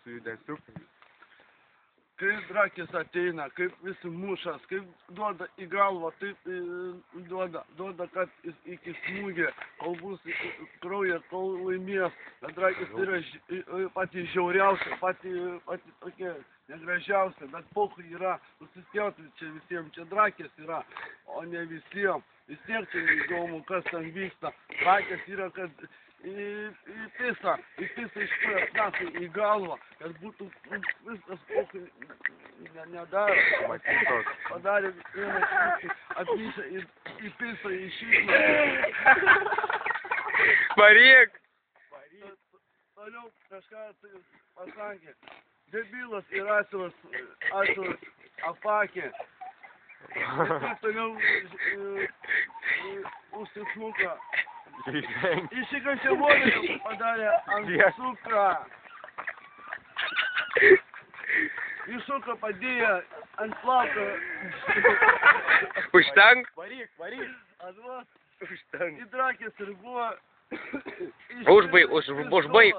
su judesiu. Kaip drakės ateina, kaip visi mušas, kaip duoda į galvą, taip duoda, kad iki smūgė, kol bus kraujas, kol laimės. Bet drakės yra pati žiauriausia, pati tokia negražiausia, bet pokai yra, nusispjauti čia visiems, čia drakės yra, o ne visiems. Vis tiek tai įdomu, kas ten vyksta. Drakės yra, kad įpisa iš kur atnasai į galvą, kad būtų viskas pokai nedaro. Padarė vieną šūkį, atnysą įpisa į šyklą. Varyk! Toliau kažką tai pasakė. Debilas ir asilas apakė. Ir toliau užsismuka. Išsikasė vodą, padarė ant sukrą. Išsuka padėjo ant plauko. Užtenk? Varyk. Atvos. Užtenk. Į drakės ir buvo. Užbaig.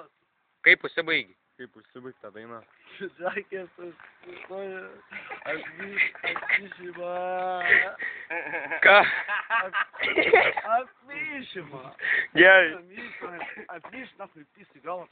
Kaip užsibaigi? Kaip užsibaigta daina? Drakės sustoja. Apvyšimą. Ką? Apvyšimą. Gerai. Apvyš, nahui, pisi galą.